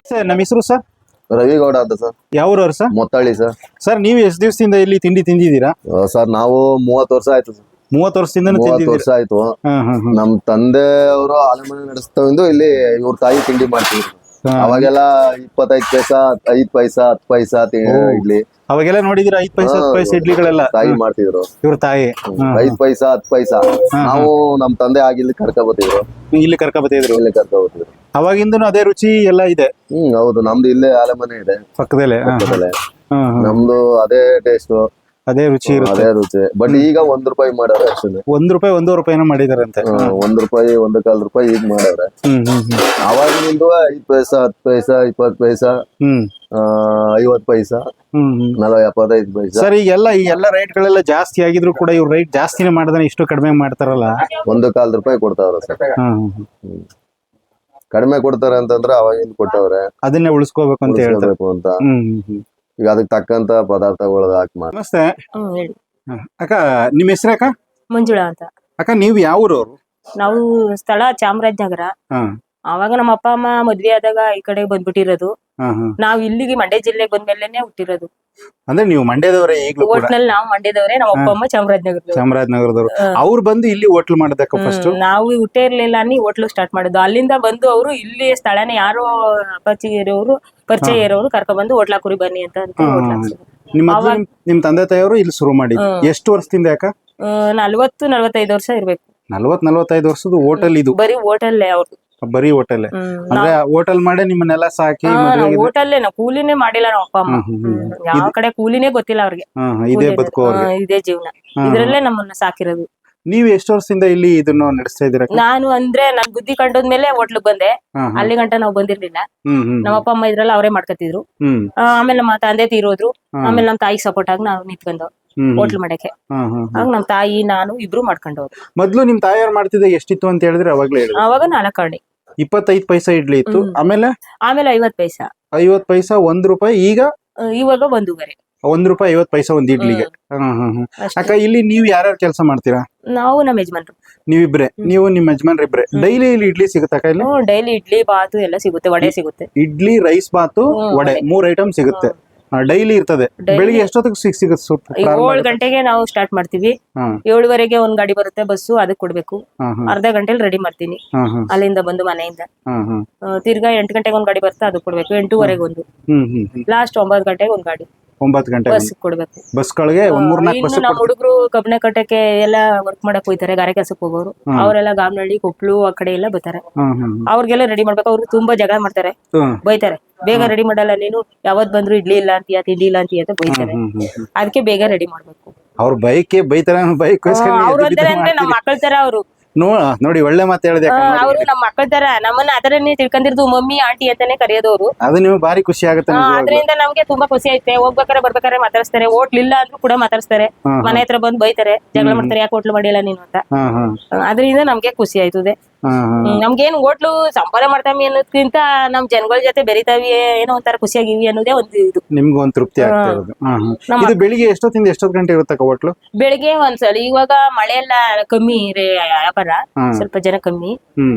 ಸರ್, ನಮ್ಮ ಹೆಸರು ಸರ್ ರವಿಗೌಡ ಅಂತ ಸರ್. ಯಾವ್ರವ್ರು ಸರ್? ಮೊತ್ತಳ್ಳಿ ಸರ್. ಸರ್, ನೀವು ಎಷ್ಟು ದಿವಸದಿಂದ ಇಲ್ಲಿ ತಿಂಡಿ ತಿಂದಿದ್ದೀರಾ? ಸರ್, ನಾವು 30 ವರ್ಷ ಆಯ್ತು ಸರ್. 30 ವರ್ಷದಿಂದ 30 ವರ್ಷ ಆಯ್ತು. ನಮ್ ತಂದೆ ಅವರು ಆಲೆ ಮನೆ ನಡೆಸ್ತಾ ಇಲ್ಲಿ ಇವ್ರ ತಾಯಿ ತಿಂಡಿ ಮಾಡ್ತಿದ್ರು. ಅವಾಗೆಲ್ಲ 25 ಪೈಸಾ 5 ಪೈಸಾ 10 ಪೈಸಾ ಇಡ್ಲಿ ಅವಾಗೆಲ್ಲ ನೋಡಿದಿರ 5 ಪೈಸೆ 10 ಪೈಸೆ ಇಡ್ಲಿಗಳೆಲ್ಲ ತಾಯಿ ಮಾಡ್ತಿದ್ರು. ಇವ್ರ ತಾಯಿ 5 ಪೈಸಾ 10 ಪೈಸಾ ನಾವು ನಮ್ ತಂದೆ ಆಗಿಲ್ಲಿ ಕರ್ಕೊಬತ್ತಿದ್ರು. ಇಲ್ಲಿ ಕರ್ಕೊಬತ್ತಿದ್ರು. ಇಲ್ಲಿ ಕರ್ಕೊಬತ್ತಿದ್ರು. ಅವಾಗಿಂದನು ಅದೇ ರುಚಿ ಎಲ್ಲ ಇದೆ. ಹೌದು, ನಮ್ದು ಇಲ್ಲೇ ಆಲೆ ಮನೆ ಇದೆ ಪಕ್ಕದಲ್ಲೇ. ನಮ್ದು ಅದೇ ಟೇಸ್ಟ್ ಅದೇ ರುಚಿ ಇರುತ್ತೆ. ಅದೇ ರುಚಿ. ಬಟ್ ಈಗ ₹1 ಮಾಡಾರೆ ಅಷ್ಟೇ. ₹1 1.5 ರೂಪಾಯಿನೋ ಮಾಡಿದಾರಂತೆ. ₹1 1.25 ಈಗ ಮಾಡವ್ರೆ. ಅವಾಗಿನಿಂದ 5 ಪೈಸಾ 10 ಪೈಸಾ 20 ಪೈಸಾ 50 ಪೈಸಾ 75 ಪೈಸಾ. ಸರ್ ಈ ಎಲ್ಲ ರೇಟ್ ಗಳೆಲ್ಲ ಜಾಸ್ತಿ ಆಗಿದ್ರು ಕೂಡ ಇವ್ರು ರೈಟ್ ಜಾಸ್ತಿನೇ ಮಾಡಿದ್ರೆ ಇಷ್ಟು ಕಡಿಮೆ ಮಾಡ್ತಾರಲ್ಲ? ₹1.25 ಕೊಡ್ತಾವ್ರೆ ಸರ್. ಕಡಿಮೆ ಕೊಡ್ತಾರೆ ಅಂತಂದ್ರೆ ಅವಾಗಿಂದ ಕೊಟ್ಟವ್ರೆ, ಅದನ್ನೇ ಉಳಿಸ್ಕೋಬೇಕು ಅಂತ ಹೇಳ್ಬೇಕು ಅಂತ. ಈಗ ಅದಕ್ಕೆ ತಕ್ಕಂತ ಪದಾರ್ಥಗಳು ಹಾಕಿ ಮಾಡಿ. ನಮಸ್ತೆ ಹೇಳಿ. ಅಕ್ಕ, ನಿಮ್ಮ ಹೆಸರು ಅಕ್ಕ? ಮಂಜುಳಾ ಅಂತ. ಅಕ್ಕ, ನೀವು ಯಾವ ಊರವ್ರು? ನಾವು ಸ್ಥಳ ಚಾಮರಾಜನಗರ. ಅವಾಗ ನಮ್ಮ ಅಪ್ಪ ಅಮ್ಮ ಮದ್ವೆ ಆದಾಗ ಈ ಕಡೆ ಬಂದ್ಬಿಟ್ಟಿರೋದು. ನಾವ್ ಇಲ್ಲಿಗೆ ಮಂಡ್ಯ ಜಿಲ್ಲೆಗೆ ಬಂದ್ಮೇಲೆನೆ ಹುಟ್ಟಿರೋದು. ಅಂದ್ರೆ ನೀವು ಮಂಡ್ಯದವರೇ ಈಗಲೂ ಕೂಡ? ಒಟ್ನಲ್ಲಿ ನಾವು ಮಂಡ್ಯದವರೇ, ನಮ್ಮ ಅಪ್ಪ ಅಮ್ಮ ಚಾಮರಾಜನಗರದವರು. ಅವ್ರು ಬಂದು ಇಲ್ಲಿ ಹೋಟ್ಲ್ ಮಾಡೋದಕ್ಕ ಫಸ್ಟ್? ನಾವು ಹುಟ್ಟೇ ಇರ್ಲಿಲ್ಲ ನೀ ಹೋಟ್ಲು ಸ್ಟಾರ್ಟ್ ಮಾಡೋದು. ಅಲ್ಲಿಂದ ಬಂದು ಅವರು ಇಲ್ಲಿ ಸ್ಥಳನೇ ಯಾರೋ ಪರಿಚಯ ಇರೋರು ಕರ್ಕೊಂಡ್ ಬಂದು ಹೋಟ್ಲಾ ಕುರಿ ಬನ್ನಿ ಅಂತ ನಿಮ್ ತಂದೆ ತಾಯಿಯವರು ಇಲ್ಲಿ ಶುರು ಮಾಡಿದ್ರು. ಎಷ್ಟು ವರ್ಷದಿಂದ ಯಾಕ? 40-45 ವರ್ಷ ಇರ್ಬೇಕು. 40-45 ವರ್ಷದ ಹೋಟೆಲ್ ಇದು? ಬರೀ ಹೋಟೆಲ್ ಅವ್ರದ್ದು. ಬರೀ ಹೋಟೆಲ್ ಅಂದ್ರೆ ಹೋಟೆಲ್ ಮಾಡಿ ನಿಮ್ಮನ್ನೆಲ್ಲ ಸಾಕಿ? ಹೋಟೆಲ್ ನಾವು ಕೂಲಿನೇ ಮಾಡಿಲ್ಲ ನಮ್ಮ ಅಪ್ಪ ಅಮ್ಮ. ಯಾವ ಕಡೆ ಕೂಲಿನೇ ಗೊತ್ತಿಲ್ಲ ಅವ್ರಿಗೆ. ಇದೇ ಬದುಕು, ಇದೇ ಜೀವನ, ಇದ್ರಲ್ಲೇ ನಮ್ಮನ್ನ ಸಾಕಿರೋದು. ನೀವು ಎಷ್ಟು ವರ್ಷದಿಂದ ಇಲ್ಲಿ ಇದನ್ನ ನಡೆಸ್ತಾ ಇದೀರ? ನಾನು ಅಂದ್ರೆ ನನ್ ಬುದ್ಧಿ ಕಂಡೋದ್ಮೇಲೆ ಹೋಟ್ಲಿಗೆ ಬಂದೆ. ಅಲ್ಲಿ ಗಂಟ ನಾವು ಬಂದಿರ್ಲಿಲ್ಲ. ನಮ್ಮ ಅಪ್ಪ ಅಮ್ಮ ಇದ್ರಲ್ಲ ಅವರೇ ಮಾಡ್ಕೊತಿದ್ರು. ಆಮೇಲೆ ನಮ್ಮ ತಂದೆ ತೀರೋದ್ರು. ಆಮೇಲೆ ನಮ್ ತಾಯಿಗೆ ಸಪೋರ್ಟ್ ಆಗಿ ನಾವು ನಿಂತ್ಕೊಂಡು ಹೋಟ್ಲ್ ಮಾಡಕ್ಕೆ. ಆಗ ನಮ್ ತಾಯಿ ನಾನು ಇಬ್ರು ಮಾಡ್ಕೊಂಡವ್ರು. ಮೊದ್ಲು ನಿಮ್ ತಾಯಿಯವ್ರು ಮಾಡ್ತಿದ್ದ ಎಷ್ಟಿತ್ತು ಅಂತ ಹೇಳಿದ್ರೆ ಅವಾಗ್ಲೇ? ಅವಾಗ 4 ಆಣೆ 25 ಪೈಸಾ ಇಡ್ಲಿ ಇತ್ತು. ಆಮೇಲೆ 50 ಪೈಸಾ 50 ಪೈಸಾ ₹1. ಈಗ ಇವಾಗ 1.5 ₹1.50 ಒಂದ್ ಇಡ್ಲಿಗೆ. ಅಕ್ಕ, ಇಲ್ಲಿ ನೀವು ಯಾರ್ಯಾರು ಕೆಲಸ ಮಾಡ್ತೀರಾ? ನಾವು ನಮ್ಮ ಯಜಮಾನ್ರು. ನೀವಿಬ್ರೆ? ನೀವು ನಿಮ್ಮ ಯಜಮಾನ್ರು ಇಬ್ರೆ? ಡೈಲಿ ಇಲ್ಲಿ ಇಡ್ಲಿ ಸಿಗುತ್ತಾ? ಇಲ್ಲಿ ಡೈಲಿ ಇಡ್ಲಿ ಬಾತು ಎಲ್ಲ ಸಿಗುತ್ತೆ, ವಡೆ ಸಿಗುತ್ತೆ. ಇಡ್ಲಿ, ರೈಸ್ ಬಾತು, ವಡೆ 3 ಐಟಮ್ ಸಿಗುತ್ತೆ ಡೈಲಿ ಇರ್ತದೆ. ಬೆಳಿಗ್ಗೆ ಎಷ್ಟೊತ್ತಿಗೆ ಸಿಗುತ್ತೆ? 7 ಗಂಟೆಗೆ ನಾವು ಸ್ಟಾರ್ಟ್ ಮಾಡ್ತೀವಿ. 7:15 ಒಂದ್ ಗಾಡಿ ಬರುತ್ತೆ ಬಸ್ಸು, ಅದಕ್ಕೆ ಕೊಡ್ಬೇಕು. ಅರ್ಧ ಗಂಟೆಲಿ ರೆಡಿ ಮಾಡ್ತೀನಿ ಅಲ್ಲಿಂದ ಬಂದು ಮನೆಯಿಂದ. ತಿರ್ಗಾ 8 ಗಂಟೆಗೆ ಒಂದ್ ಗಾಡಿ ಬರುತ್ತೆ, ಅದಕ್ಕೆ ಕೊಡ್ಬೇಕು. 8:15 ಒಂದು, ಲಾಸ್ಟ್ 9 ಗಂಟೆಗೆ ಒಂದ್ ಗಾಡಿ 9 ಗಂಟೆ ಬಸ್ ಕೊಡ್ಬೇಕು. ಬಸ್ಗಳಿಗೆ ನಮ್ಮ ಹುಡುಗರು ಕಬ್ಬಣೆ ಕಟ್ಟಕ್ಕೆ ಎಲ್ಲ ವರ್ಕ್ ಮಾಡಕ್ ಹೋಯ್ತಾರೆ, ಗಾರೆ ಕೆಲ್ಸಕ್ಕೆ ಹೋಗೋರು. ಅವರೆಲ್ಲ ಗಾಮನಹಳ್ಳಿ, ಕೊಪ್ಲು ಆ ಕಡೆ ಎಲ್ಲ ಬರ್ತಾರೆ. ಅವ್ರಿಗೆಲ್ಲ ರೆಡಿ ಮಾಡ್ಬೇಕು. ಅವ್ರು ತುಂಬಾ ಜಗಳ ಮಾಡ್ತಾರೆ, ಬೈತಾರೆ. ಬೇಗ ರೆಡಿ ಮಾಡಲ್ಲ ನೀನು, ಯಾವತ್ ಬಂದ್ರು ಇಡ್ಲಿ ಇಲ್ಲ ಅಂತೀಯ, ತಿಂಡಿ ಇಲ್ಲ ಅಂತೀಯ ಅಂತ ಬೈತಾರೆ. ಅದಕ್ಕೆ ಬೇಗ ರೆಡಿ ಮಾಡ್ಬೇಕು. ಅವ್ರ ಬೈಕ್ ಬೈತಾರೆ. ಅವ್ರು ಅಂದ್ರೆ ನಮ್ಮ ಮಕ್ಕಳ ತರ ಅವರು. ನೋಡಿ, ಒಳ್ಳೆ ಮಾತು ಹೇಳಿದೆ. ಅವರು ನಮ್ಮ ಮಕ್ಕಳ ತರ ನಮ್ಮನ್ನ ಅದರನ್ನೇ ತಿಳ್ಕೊಂಡಿರ್ದು ಮಮ್ಮಿ ಆಂಟಿ ಅಂತಾನೆ ಕರೆಯೋದವ್ರು. ಅದು ನೀವು ಬಾರಿ ಖುಷಿ ಆಗುತ್ತೆ. ಅದರಿಂದ ನಮ್ಗೆ ತುಂಬಾ ಖುಷಿ ಐತೆ. ಹೋಗ್ಬೇಕಾರೆ ಬರ್ಬೇಕಾರೆ ಮಾತಾಡ್ಸ್ತಾರೆ. ಹೋಟ್ಲ್ ಇಲ್ಲ ಅಂದ್ರೂ ಕೂಡ ಮಾತಾಡ್ಸ್ತಾರೆ. ಮನೆ ಹತ್ರ ಬಂದು ಬೈತಾರೆ, ಜಗಳ ಮಾಡ್ತಾರೆ, ಯಾಕೆ ಹೋಟ್ಲು ಮಾಡಿಲ್ಲ ನೀನು ಅಂತ. ಅದರಿಂದ ನಮ್ಗೆ ಖುಷಿ ಆಯ್ತದೆ. ನಮ್ಗೇನ್ ಹೋಟ್ಲು ಸಂಪಾದನೆ ಮಾಡ್ತಾವಿ ಅನ್ನೋದ್ಕಿಂತ ನಮ್ ಜನಗಳ ಜೊತೆ ಬೆರಿತಾವಿ, ಏನೋ ಒಂಥರ ಖುಷಿಯಾಗಿವಿ ಅನ್ನೋದೇ ಒಂದು ಇದು. ನಿಮ್ಗೆ ಒಂದ್ ತೃಪ್ತಿ ಆಗ್ತಾ ಇರೋದು. ಬೆಳಿಗ್ಗೆ ಎಷ್ಟೊತ್ತಿಂದ ಎಷ್ಟೊತ್ತು ಗಂಟೆ ಇರುತ್ತಕ್ಕ ಹೋಟ್ಲು? ಬೆಳಿಗ್ಗೆ ಒಂದ್ಸಲ, ಇವಾಗ ಮಳೆ ಎಲ್ಲ ಕಮ್ಮಿ ವ್ಯಾಪಾರ, ಸ್ವಲ್ಪ ಜನ ಕಮ್ಮಿ.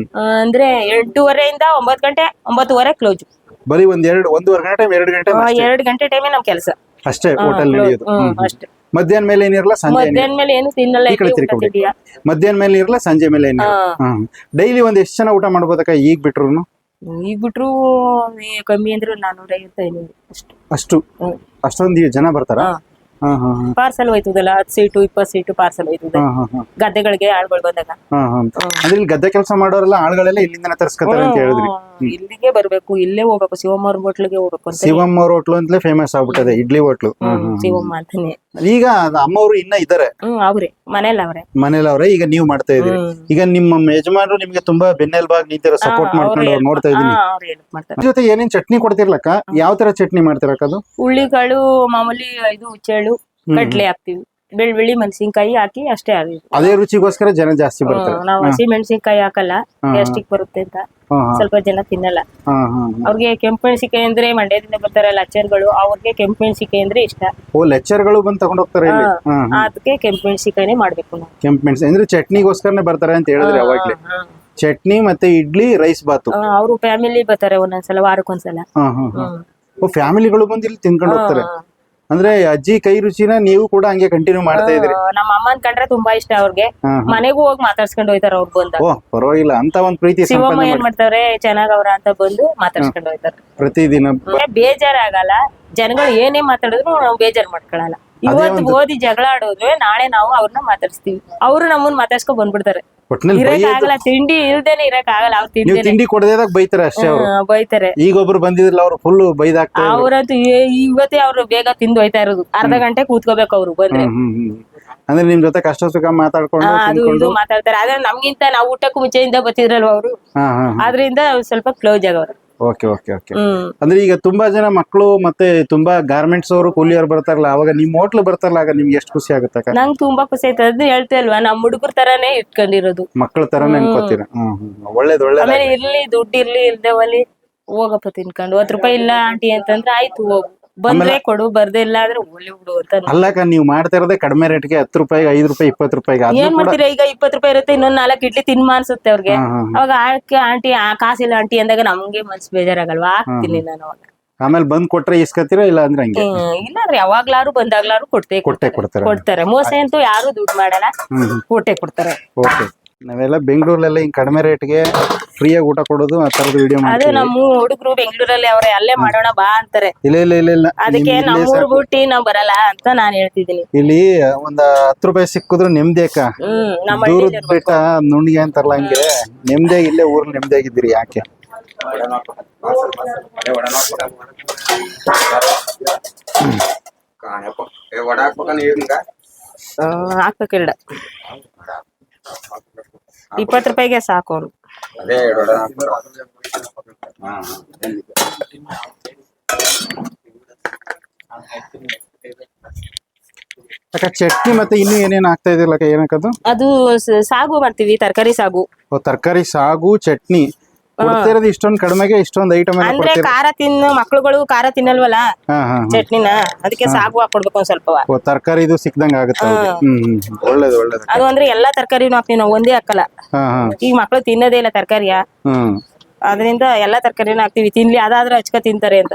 ಅಂದ್ರೆ 8:30 9 ಗಂಟೆ 9:30 ಕ್ಲೋಸ್. ಬರೀ ಒಂದೂವರೆ ಗಂಟೆ 2 ಗಂಟೆ ಟೈಮೇ ನಮ್ ಕೆಲಸ ಅಷ್ಟೇ ಹೋಟೆಲ್ ನಡೆಯೋದು. ಅಷ್ಟೇ. ಮಧ್ಯಾಹ್ನ ಮೇಲೆ ಏನಿರಲ್ಲ, ಮಧ್ಯಾಹ್ನ ಮೇಲೆ ಏನು ತಿನ್ನಲ್ಲ. ಮಧ್ಯಾಹ್ನ ಮೇಲೆ ಇರಲ್ಲ, ಸಂಜೆ ಮೇಲೆ ಏನಿರಲ್ಲ. ಡೈಲಿ ಒಂದ್ ಎಷ್ಟು ಜನ ಊಟ ಮಾಡ್ಬೋದಕ್ಕ? ಈಗ ಬಿಟ್ರು ಕಮ್ಮಿ ಅಂದ್ರೆ 450-500 ಅಷ್ಟು. ಅಷ್ಟೊಂದು ಜನ ಬರ್ತಾರ? ಪಾರ್ಸಲ್ ಹೋಯ್ತದಲ್ಲ, 10 ಸೀಟು 20 ಸೀಟು ಪಾರ್ಸಲ್ ಹೋಯ್ತದೆ ಗದ್ದೆಗಳಿಗೆ ಆಳ್ಗಳು ಬಂದಾಗ. ಅಂದ್ರೆ ಇಲ್ಲಿ ಗದ್ದೆ ಕೆಲಸ ಮಾಡೋರೆಲ್ಲ ಆಳ್ಗಳೆಲ್ಲ ಇಲ್ಲಿಂದ ತರಿಸ್ಕೊತಾರೆ ಅಂತ ಹೇಳಿದ್ರಿ? ಇಲ್ಲಿಗೆ ಬರ್ಬೇಕು, ಇಲ್ಲೇ ಹೋಗ್ಬೇಕು. ಶಿವಮ್ಮ ಅವ್ರ ಹೋಟ್ಲಿಗೆ ಹೋಗ್ಬೇಕು ಅಂತ. ಶಿವಮ್ಮ ಅವ್ರ ಹೋಟ್ಲು ಅಂತಲೇ ಫೇಮಸ್ ಆಗ್ಬಿಟ್ಟದೆ, ಇಡ್ಲಿ ಹೋಟ್ಲು. ಶಿವಮ್ಮ ಅಂತಾನೆ. ಈಗ ಅಮ್ಮವ್ರು ಇನ್ನ ಇದಾರೆ? ಅವ್ರೆ ಮನೇಲಿ ಅವ್ರೆ. ಈಗ ನೀವು ಮಾಡ್ತಾ ಇದೀರಿ. ಈಗ ನಿಮ್ಮ ಯಜಮಾನರು ನಿಮ್ಗೆ ತುಂಬಾ ಬೆನ್ನೆಲುಬಾಗಿ ನಿಂತಿರೋ, ಸಪೋರ್ಟ್ ಮಾಡ್ಕೊಂಡು ಅವ್ರು ನೋಡ್ತಾ ಇದೀನಿ. ಜೊತೆ ಏನೇನ್ ಚಟ್ನಿ ಕೊಡ್ತಿರ್ಲಕ್ಕ? ಯಾವ ತರ ಚಟ್ನಿ ಮಾಡ್ತಿರಕ್ಕ? ಅದು ಹುಳ್ಳಿಕಾಳು ಮಾಮೂಲಿ, ಇದು ಹುಚ್ಚೆಳ್ಳು, ಕಡ್ಲೆ ಹಾಕ್ತಿವಿ, ಬೆಳ್ಳುಳ್ಳಿ ಮೆಣಸಿನ್ಕಾಯಿ ಹಾಕಿ ಅಷ್ಟೇ. ಅದೇ ರುಚಿಗೋಸ್ಕರ ಜನ ಜಾಸ್ತಿ ಬರ್ತಾರೆ. ನಾವು ಹಸಿ ಮೆಣಸಿನ್ಕಾಯಿ ಹಾಕಲ್ಲ, ಗ್ಯಾಸ್ಟ್ರಿಕ್ ಬರುತ್ತೆ ಅಂತ ಸ್ವಲ್ಪ ಜನ ತಿನ್ನಲ್ಲ. ಅವ್ರಿಗೆ ಕೆಂಪು ಮೆಣಸಿನ್ಕಾಯಿ ಅಂದ್ರೆ ಮಂಡ್ಯದಿಂದ ಬರ್ತಾರೆ ಲೆಕ್ಚರ್ಗಳು, ಅವ್ರಿಗೆ ಕೆಂಪು ಮೆಣಸಿನ್ಕಾಯಿ ಅಂದ್ರೆ ಇಷ್ಟ. ಲೆಕ್ಚರ್ಗಳು ಬಂದು ತಗೊಂಡ್ ಹೋಗ್ತಾರೆ, ಅದಕ್ಕೆ ಕೆಂಪು ಮೆಣಸಿನ್ಕಾಯಿನೇ ಮಾಡ್ಬೇಕು ನಾವು. ಕೆಂಪು ಮೆಣಸಿನ ಅಂದ್ರೆ ಚಟ್ನಿಗೋಸ್ಕರನೇ ಬರ್ತಾರೆ ಅಂತ ಹೇಳಿದ್ರೆ ಅವಾಗ್ಲೇ. ಚಟ್ನಿ ಮತ್ತೆ ಇಡ್ಲಿ, ರೈಸ್ ಬಾತು. ಅವರು ಫ್ಯಾಮಿಲಿ ಬರ್ತಾರೆ ಒಂದೊಂದ್ಸಲ, ವಾರಕ್ಕೊಂದ್ಸಲ. ಫ್ಯಾಮಿಲಿಗಳು ಬಂದು ಇಲ್ಲಿ ತಿನ್ಕೊಂಡು ಹೋಗ್ತಾರೆ. ಅಂದ್ರೆ ಅಜ್ಜಿ ಕೈ ರುಚಿನ ನೀವು ಕೂಡ ಹಂಗೆ ಕಂಟಿನ್ಯೂ ಮಾಡ್ತಾ ಇದ್ರಿ. ನಮ್ಮ ಅಮ್ಮನ್ ಕಂಡ್ರೆ ತುಂಬಾ ಇಷ್ಟ ಅವ್ರಿಗೆ. ಮನೆಗೂ ಹೋಗಿ ಮಾತಾಡ್ಸ್ಕೊಂಡು ಹೋಯ್ತಾರ ಅವ್ರು ಬಂದಾಗ. ಓ ಪರವಾಗಿಲ್ಲ, ಅಂತ ಒಂದ್ ಪ್ರೀತಿ ಶಿವಮ್ಮ ಏನ್ ಮಾಡ್ತಾವ್ರೆ ಚೆನ್ನಾಗವ್ರ ಅಂತ ಬಂದು ಮಾತಾಡ್ಸ್ಕೊಂಡು ಹೋಯ್ತಾರ ಪ್ರತಿದಿನ. ಬೇಜಾರಾಗಲ್ಲ, ಜನಗಳು ಏನೇ ಮಾತಾಡಿದ್ರು ನಾವು ಬೇಜಾರ್ ಮಾಡ್ಕೊಳಲ್ಲ. ಇವತ್ತು ಓದಿ ಜಗಳ ಆಡೋದ್ರೆ ನಾಳೆ ನಾವು ಅವ್ರನ್ನ ಮಾತಾಡ್ಸ್ತೀವಿ, ಅವ್ರು ನಮ್ಮನ್ನ ಮಾತಾಡ್ಸ್ಕೊಂಡ್ ಬಂದ್ಬಿಡ್ತಾರೆ. ಇರಕ್ ಆಗಲ್ಲ, ತಿಂಡಿ ಇಲ್ದೇನೆ ಇರಕ್ ಆಗಲ್ಲ. ಅವ್ರು ತಿಂಡಿ ಕೊಡದೇದಾಗ ಬೈತಾರೆ ಅಷ್ಟೇ ಅವ್ರು. ಬೈತಾರೆ. ಈಗ ಒಬ್ರು ಬಂದಿದ್ರಲ್ಲ, ಅವ್ರು ಫುಲ್ ಬೈದಾಗ್ತಾರೆ. ಅವ್ರಂತೂ ಇವತ್ತೇ ಅವ್ರು ಬೇಗ ತಿಂದು ಹೋಯ್ತಾ ಇರೋದು, ಅರ್ಧ ಗಂಟೆ ಕೂತ್ಕೋಬೇಕು ಅವ್ರು ಬಂದ್ರೆ. ಅಂದ್ರೆ ನಿಮ್ ಜೊತೆ ಕಷ್ಟ ಸುಖ ಮಾತಾಡ್ಕೊಂಡು ಅದು ಇದು ಮಾತಾಡ್ತಾರೆ. ಆದ್ರೆ ನಮ್ಗಿಂತ ನಾವು ಊಟಕ್ಕೂ ಮುಂಚೆಯಿಂದ ಬರ್ತಿದ್ರಲ್ವ ಅವ್ರು, ಆದ್ರಿಂದ ಸ್ವಲ್ಪ ಕ್ಲೋಸ್ ಆಗವ್ರು. Okay okay okay. ಅಂದ್ರೆ ಈಗ ತುಂಬಾ ಜನ ಮಕ್ಕಳು ಮತ್ತೆ ತುಂಬಾ ಗಾರ್ಮೆಂಟ್ಸ್ ಅವರು ಕೂಲಿಯವ್ರು ಬರ್ತಾರಲ್ಲ, ಅವಾಗ ನಿಮ್ ಹೋಟ್ಲು ಬರ್ತಾರಲ್ಲ, ಆಗ ನಿಮ್ಗೆ ಎಷ್ಟು ಖುಷಿ ಆಗುತ್ತೆ? ನಂಗೆ ತುಂಬಾ ಖುಷಿ ಆಯ್ತು. ಅದು ಹೇಳ್ತಾ ಇಲ್ವಾ, ನಮ್ ಹುಡುಗರ ತರಾನೇ ಇಟ್ಕೊಂಡಿರೋದು, ಮಕ್ಕಳ ತರಾನೇ ಅನ್ಕೋತೀರ. ಒಳ್ಳೇದ್ ಒಳ್ಳೇದ್. ಆಮೇಲೆ ಇರ್ಲಿ ದುಡ್ಡು ಇರ್ಲಿ ಇಲ್ದೆ ಒಲಿ ಹೋಗಪ್ಪ ತಿನ್ಕೊಂಡು. 10 ರೂಪಾಯಿ ಇಲ್ಲ ಆಂಟಿ ಅಂತಂದ್ರೆ ಆಯ್ತು ಹೋಗು, ಬಂದ್ರೆ ಕೊಡು, ಬರ್ದೇ ಇಲ್ಲ ಅಂದ್ರೆ ಒಲಿ ಬಿಡು ಅಂತ. ಅಲ್ಲಕ್ಕ ನೀವು ಮಾಡ್ತಾ ಇರೋದೇ ಕಡಿಮೆ ರೇಟ್ಗೆ 10 ರೂಪಾಯಿಗೆ 5 ರೂಪಾಯಿ 20 ರೂಪಾಯಿಗೆ. ಏನ್ ಮಾಡ್ತೀರಾ, ಈಗ 20 ರೂಪಾಯಿ ಇರುತ್ತೆ, ಇನ್ನೊಂದ್ 4 ಇಡ್ಲಿ ತಿನ್ಮ ಅನ್ಸುತ್ತೆ ಅವ್ರಿಗೆ. ಅವಾಗ ಆಂಟಿ ಕಾಸಿಲ್ಲ ಆಂಟಿ ಅಂದಾಗ ನಮ್ಗೆ ಮನ್ಸು ಬೇಜಾರಾಗಲ್ವಾ, ಹಾಕ್ತೀನಿ ನಾನು ಅವಾಗ. ಆಮೇಲೆ ಬಂದ್ ಕೊಟ್ರೆ ಇಸ್ಕತ್ತೀರಾ, ಇಲ್ಲ ಅಂದ್ರೆ ಹಂಗೆ? ಇಲ್ಲ ಅಂದ್ರೆ ಯಾವಾಗ್ಲಾರು ಬಂದಾಗ್ಲಾರು ಕೊಡ್ತಾರೆ. ಮೋಸ ಅಂತೂ ಯಾರು ದುಡ್ಡು ಮಾಡಲ್ಲ, ಕೊಡ್ತಾರೆ. ಓಕೆ. ನಾವೆಲ್ಲ ಬೆಂಗಳೂರಲ್ಲೆಲ್ಲ ಹಿಂಗ್ ಕಡಿಮೆ ರೇಟ್ಗೆ ಫ್ರೀಯಾಗಿ ಊಟ ಕೊಡೋದು ಆ ತರದ ವಿಡಿಯೋ ಅದು ಮಾಡ್ತೀವಿ. ನಮ್ಮ ಹುಡುಗರು ಬೆಂಗಳೂರಲ್ಲಿ ಅವ್ರೆ, ಅಲ್ಲೇ ಮಾಡೋಣ ಬಾ ಅಂತಾರೆ. ಇಲ್ಲ ಇಲ್ಲ ಇಲ್ಲ ಇಲ್ಲ, ಅದಕ್ಕೆ ನಮ್ಮೂರ್ ಬಿಟ್ಟಿ ನಾವ್ ಬರಲ್ಲ ಅಂತ ನಾನ್ ಹೇಳ್ತಿದೀನಿ. ಇಲ್ಲಿ ಒಂದ್ 10 ರೂಪಾಯಿ ಸಿಕ್ಕಿದ್ರು ನೆಮ್ಮದಿ ಅಕ್ಕ. ದೂರದ ಬೆಟ್ಟ ನುಣ್ಣಿಗೆ ಅಂತಾರಲ್ಲ, ಹಂಗೆ ನೆಮ್ಮದಿಯಾಗಿ ಇಲ್ಲೇ ಊರ್ ನೆಮ್ಮದಿಯಾಗಿದ್ದೀರಿ. ಯಾಕೆ ಹಾಕ್ಬೇಕಿಲ್ಲ, 20 ರೂಪಾಯಿಗೆ ಸಾಕು ಅವ್ರು. ಅಕ್ಕ ಚಟ್ನಿ ಮತ್ತೆ ಇನ್ನು ಏನೇನ್ ಹಾಕ್ತಾ ಇದಿಲ್ಲ ಏನಕ್ಕದು? ಅದು ಸಾಗು ಮಾಡ್ತೀವಿ, ತರಕಾರಿ ಸಾಗು. ತರಕಾರಿ ಸಾಗು ಚಟ್ನಿ ಕೊಡ್ತಿರೋದು ಇಷ್ಟೊಂದು ಕಡಿಮೆಗೆ ಇಷ್ಟೊಂದು ಐಟಮ್ ಅಂದ್ರೆ ಖಾರ ಮಕ್ಳುಗಳು ಖಾರ ತಿನ್ನಲ್ವಲ್ಲ ಚಟ್ನಿನ, ಅದಕ್ಕೆ ಸಾಗು ಹಾಕೊಡ್ಬೇಕು ಒಂದ್ ಸ್ವಲ್ಪ. ತರಕಾರಿ ಇದು ಸಿಕ್ದಂಗ ಆಗುತ್ತೆ. ಒಳ್ಳೇದು ಒಳ್ಳೇದು. ಅದು ಅಂದ್ರೆ ಎಲ್ಲಾ ತರಕಾರಿನೂ ಹಾಕ್ತೀವಿ ನಾವು, ಒಂದೇ ಹಾಕಲ್ಲ. ಈಗ ಮಕ್ಳು ತಿನ್ನೋದೇ ಇಲ್ಲ ತರಕಾರಿಯ, ಅದರಿಂದ ಎಲ್ಲಾ ತರಕಾರಿನೂ ಹಾಕ್ತಿವಿ. ತಿನ್ಲಿ, ಅದಾದ್ರೆ ಹಚ್ಕ ತಿಂತಾರೆ ಅಂತ.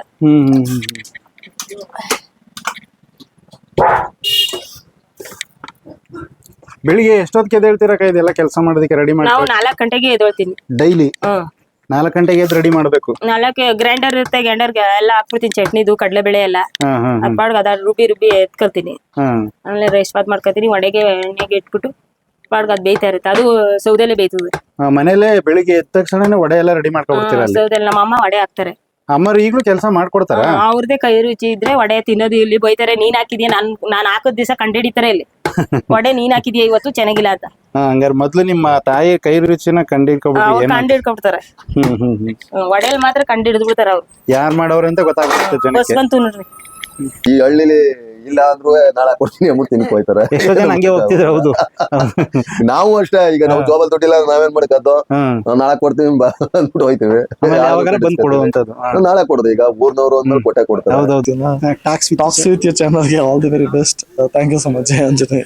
ಬೆಳಿಗ್ಗೆ ಎಷ್ಟೊತ್ತಿಗೆ ಎದ್ದೇಳ್ತೀರಾ ಇದೆಲ್ಲ ಕೆಲಸ ಮಾಡೋದಕ್ಕೆ ರೆಡಿ ಮಾಡಿ? ನಾವು 4 ಗಂಟೆಗೆ ಎದ್ದೇಳ್ತೀನಿ ಡೈಲಿ. 4 ಗಂಟೆಗೆ ಎದ್ದು ರೆಡಿ ಮಾಡ್ಬೇಕು. 4 ಗ್ರೈಂಡರ್ ಇರುತ್ತೆ, ಗ್ರೈಂಡರ್ಗೆ ಎಲ್ಲ ಹಾಕ್ಬಿಡ್ತೀನಿ, ಚಟ್ನಿದು ಕಡಲೆಬೇಳೆ ಎಲ್ಲ ಅದ್ ಅದ ರುಬ್ಬಿ ಎತ್ಕೊಳ್ತೀನಿ. ಆಮೇಲೆ ರೈಸ್ ಬಾತ್ ಮಾಡ್ಕೊತೀನಿ, ಒಡೆಗೆ ಎಣ್ಣೆಗೆ ಇಟ್ಬಿಟ್ಟು ಪಾಡ್ಗ ಅದ್ ಬೇಯ್ತಾ ಇರುತ್ತೆ. ಅದು ಸೌದೆಲೆ ಬೇಯ್ತದೆ. ಮನೇಲೆ ಬೆಳಿಗ್ಗೆ ಎದ್ದ ತಕ್ಷಣ ವಡೆ ಎಲ್ಲ ರೆಡಿ ಮಾಡ್ಕೊಡ್ತೀರಾ? ಸೌದೆಲ್ಲ ನಮ್ಮ ಅಮ್ಮ ವಡೆ ಹಾಕ್ತಾರೆ. ಅಮ್ಮರು ಈಗಲೂ ಕೆಲಸ ಮಾಡ್ಕೊಡ್ತಾರ? ಅವ್ರದೇ ಕೈ ರುಚಿ ಇದ್ರೆ ವಡೆ ತಿನ್ನೋದು. ಇಲ್ಲಿ ಬೈತಾರೆ, ನೀನ್ ಹಾಕಿದ್ಯಾ, ನಾನ್ ಹಾಕೋದ್ ದಿವಸ ಕಂಡಿಡಿತಾರೆ ಇಲ್ಲಿ, ವಡೆ ನೀನ್ ಹಾಕಿದ್ಯಾ ಇವತ್ತು ಚೆನ್ನಾಗಿಲ್ಲ ಅಂತ. ಹಂಗಾರೆ ಮೊದ್ಲು ನಿಮ್ಮ ತಾಯಿ ಕೈ ರುಚಿನ ಕಂಡಿಡ್ಕೊಬಿಡ್ತಾರೆ. ವಡೆಯಲ್ಲಿ ಮಾತ್ರ ಕಂಡಿಡ್ಬಿಡ್ತಾರೆ ಅವ್ರು, ಯಾರ್ ಮಾಡೋರು ಅಂತ ಗೊತ್ತಾಗುತ್ತೆ ಜನಕ್ಕೆ. ನೋಡ್ರಿ, ಈ ಹಳ್ಳಿಲಿ ಇಲ್ಲ ಅಂದ್ರೂ ನಾಳೆ ಕೊಡ್ತೀನಿ ಅಂದ್ಬಿಟ್ಟು ತಿನ್ಕೊ ಹೋಯ್ತಾರೆ. ಎಷ್ಟೋ ಜನ ಹಂಗೆ ಹೋಗ್ತಿದ್ರು. ಹೌದು, ನಾವು ಅಷ್ಟೇ. ಈಗ ನಾವು ಜೋಬಲ್ ದುಡ್ಡಿಲ್ಲ, ನಾವೇನ್ ಮಾಡ್ಕದ್ದು, ನಾಳೆ ಕೊಡ್ತೀವಿ ಅಂದ್ಬಿಟ್ಟು ಹೋಯ್ತೀವಿ. ಬಂದ್ ಕೊಡುವಂತದ್ದು ನಾಳೆ ಕೊಡೋದು. ಈಗ ಊರ್ನವ್ರು ಅಂದ್ಮೇಲೆ ಕೊಟ್ಟೆ ಕೊಡ್ತಾರೆ. ಹೌದೌದು. ಟಾಕ್ಸ್ ವಿತ್ ಯೋರ್ ಚಾನಲ್ಗೆ all the very best. Thank you so much Anjane.